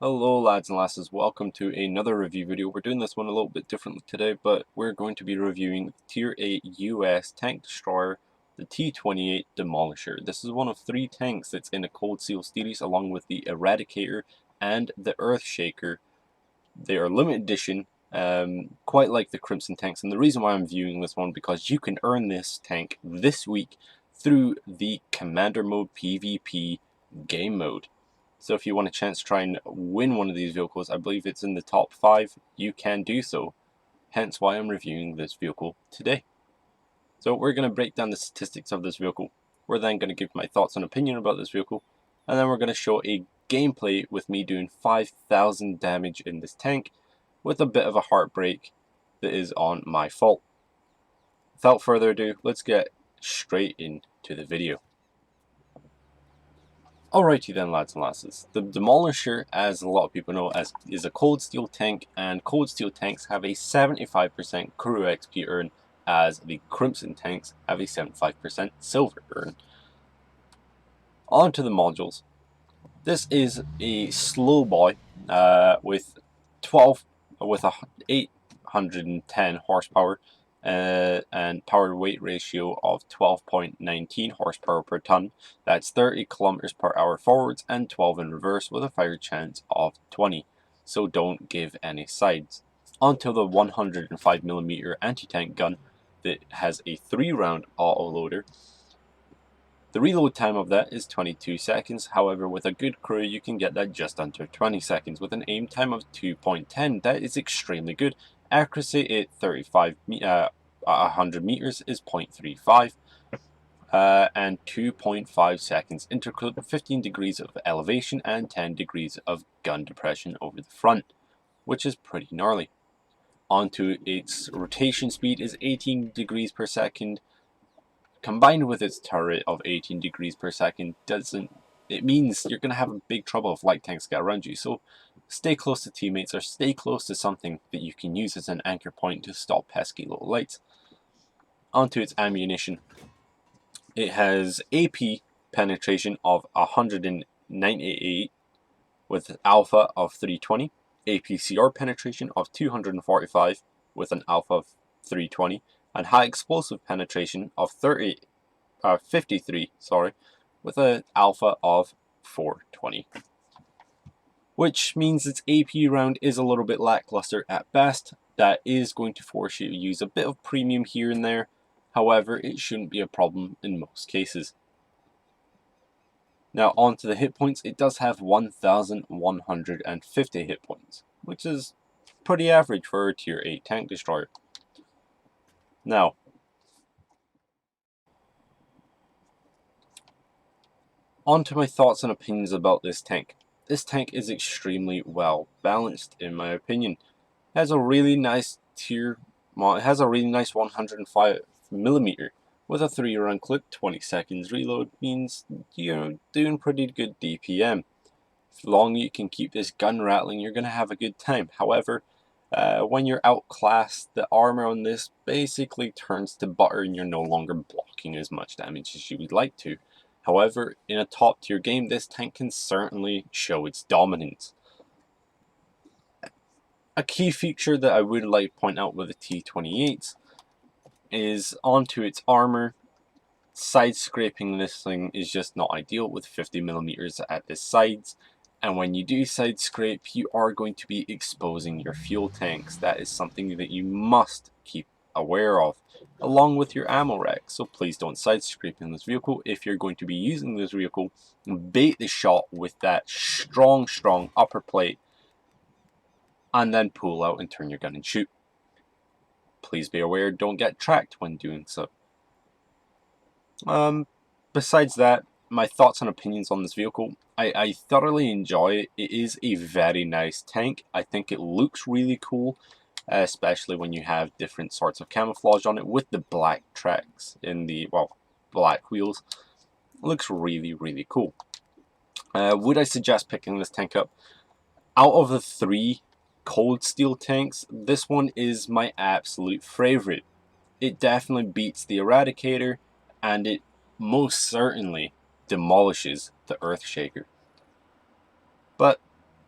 Hello lads and lasses, welcome to another review video. We're doing this one a little bit differently today, but we're going to be reviewing the Tier 8 US tank destroyer, the T28 Demolisher. This is one of 3 tanks that's in a Cold Steel series along with the Eradicator and the Earthshaker. They are limited edition, quite like the Crimson tanks, and the reason why I'm viewing this one because you can earn this tank this week through the Commander Mode PvP game mode. So if you want a chance to try and win one of these vehicles, I believe it's in the top 5, you can do so. Hence why I'm reviewing this vehicle today. So we're going to break down the statistics of this vehicle. We're then going to give my thoughts and opinion about this vehicle. And then we're going to show a gameplay with me doing 5,000 damage in this tank with a bit of a heartbreak that is on my fault. Without further ado, let's get straight into the video. Alrighty then lads and lasses, the Demolisher, as a lot of people know, is a Cold Steel tank, and Cold Steel tanks have a 75% crew XP earn, as the Crimson tanks have a 75% silver earn. On to the modules. This is a slow boy with 810 horsepower and power weight ratio of 12.19 horsepower per ton. That's 30 kilometers per hour forwards and 12 in reverse with a fire chance of 20. So don't give any sides. Onto the 105mm anti-tank gun that has a 3-round autoloader. The reload time of that is 22 seconds, however with a good crew you can get that just under 20 seconds with an aim time of 2.10. That is extremely good. Accuracy at 100 meters is 0.35 and 2.5 seconds interclip, 15 degrees of elevation and 10 degrees of gun depression over the front, which is pretty gnarly. Onto its rotation speed is 18 degrees per second. Combined with its turret of 18 degrees per second, it means you're going to have a big trouble if light tanks get around you. So stay close to teammates or stay close to something that you can use as an anchor point to stop pesky little lights. Onto its ammunition. It has AP penetration of 198 with alpha of 320, APCR penetration of 245 with an alpha of 320, and high explosive penetration of 53 with an alpha of 420, which means its AP round is a little bit lackluster at best. That is going to force you to use a bit of premium here and there, however it shouldn't be a problem in most cases. Now on to the hit points. It does have 1,150 hit points, which is pretty average for a tier 8 tank destroyer. Now, on to my thoughts and opinions about this tank. This tank is extremely well balanced in my opinion. It has a really nice it has a really nice 105mm with a 3-round clip. 20 seconds reload means you're doing pretty good DPM. As long as you can keep this gun rattling, you're going to have a good time. However, when you're outclassed, the armor on this basically turns to butter and you're no longer blocking as much damage as you would like to. However, in a top tier game, this tank can certainly show its dominance. A key feature that I would like to point out with the T28s is onto its armor. Side scraping this thing is just not ideal with 50mm at the sides, and when you do side scrape you are going to be exposing your fuel tanks. That is something that you must keep aware of, along with your ammo rack. So please don't side scrape in this vehicle. If you're going to be using this vehicle, bait the shot with that strong upper plate and then pull out and turn your gun and shoot. Please be aware, don't get tracked when doing so. Besides that, my thoughts and opinions on this vehicle. I thoroughly enjoy it. It is a very nice tank. I think it looks really cool, especially when you have different sorts of camouflage on it with the black tracks in the, well, black wheels. It looks really cool. Would I suggest picking this tank up? Out of the 3 Cold Steel tanks, this one is my absolute favorite. It definitely beats the Eradicator, and it most certainly demolishes the Earthshaker. But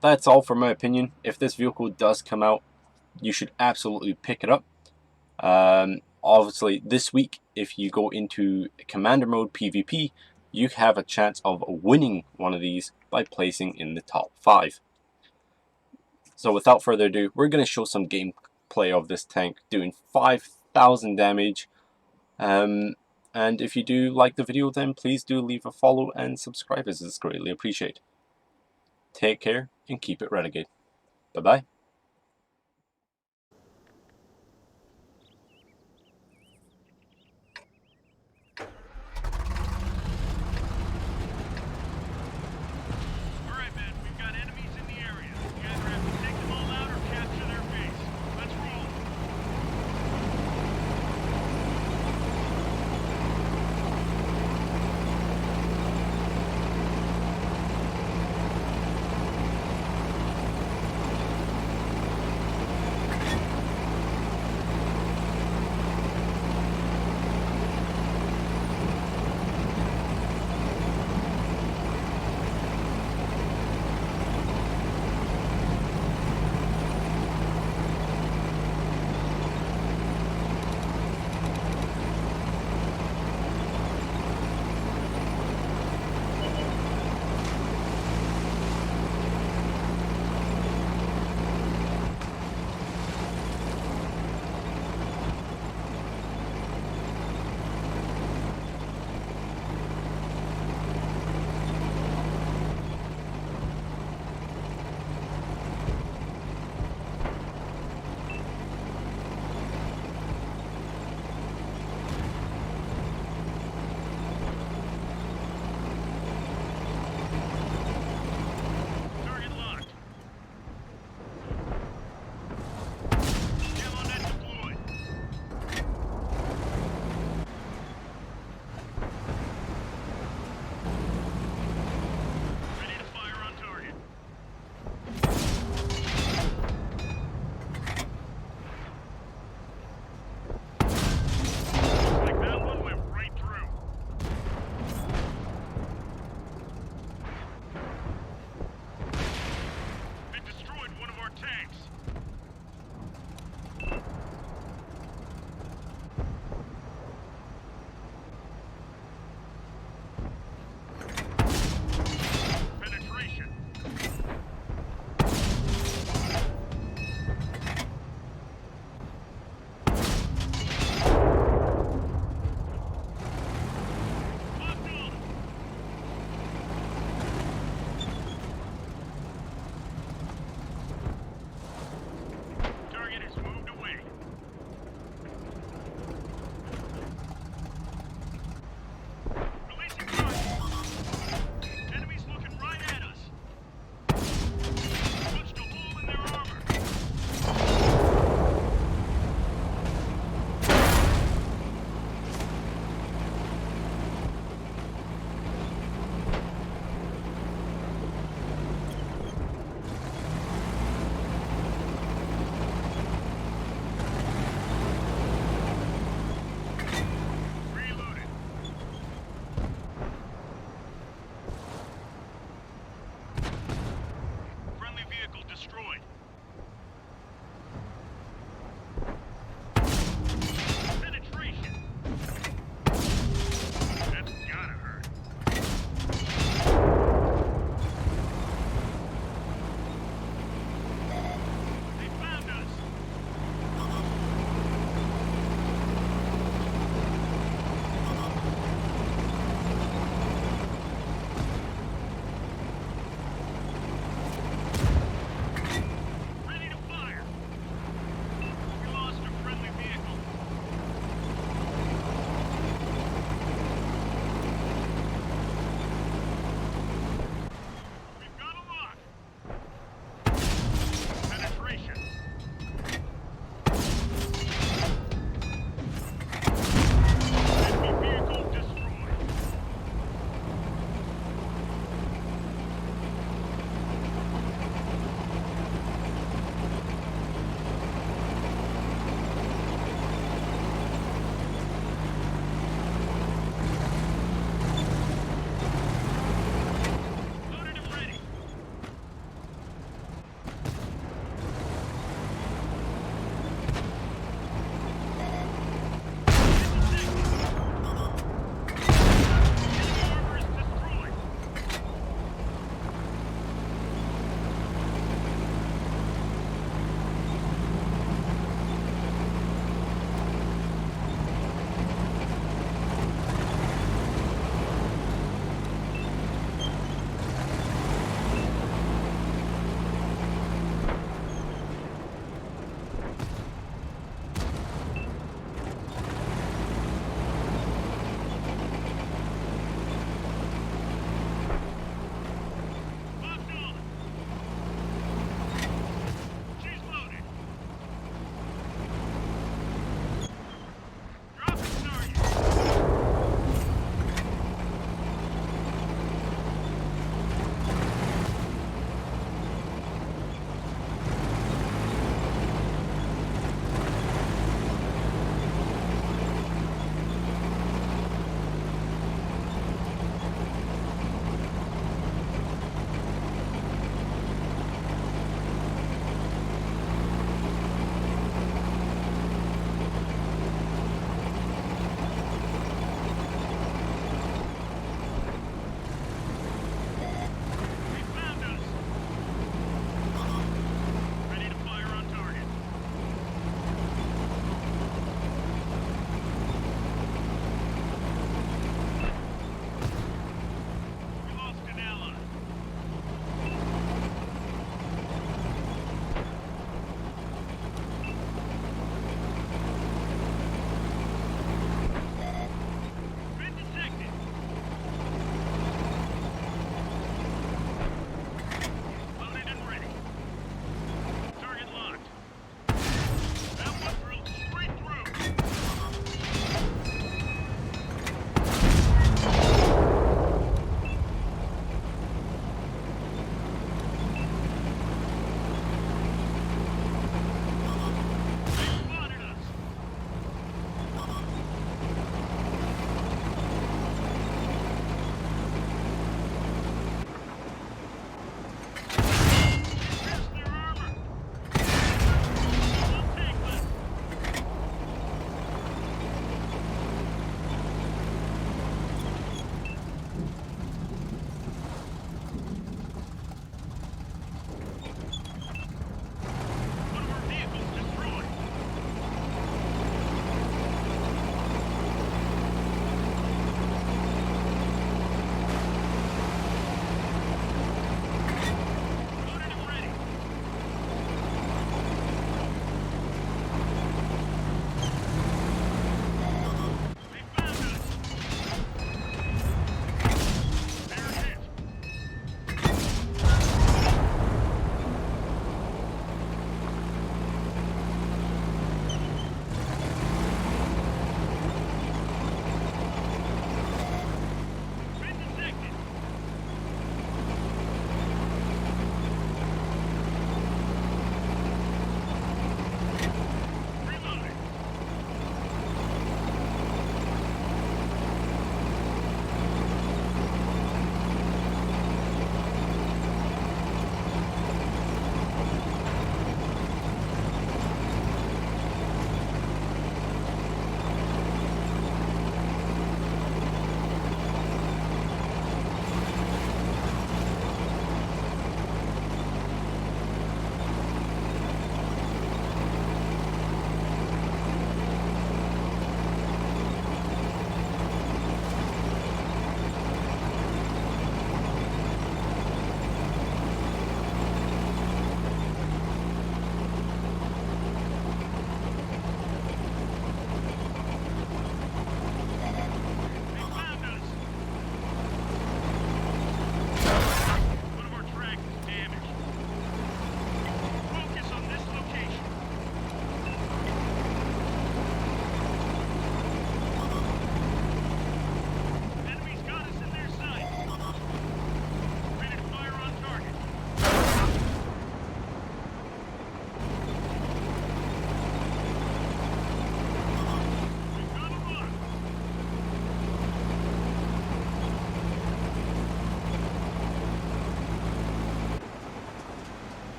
that's all for my opinion. If this vehicle does come out, you should absolutely pick it up. Obviously, this week, if you go into Commander Mode PvP, you have a chance of winning one of these by placing in the top 5. So without further ado, we're going to show some gameplay of this tank doing 5,000 damage. And if you do like the video, then please do leave a follow and subscribe, as it's greatly appreciated. Take care and keep it renegade. Bye bye.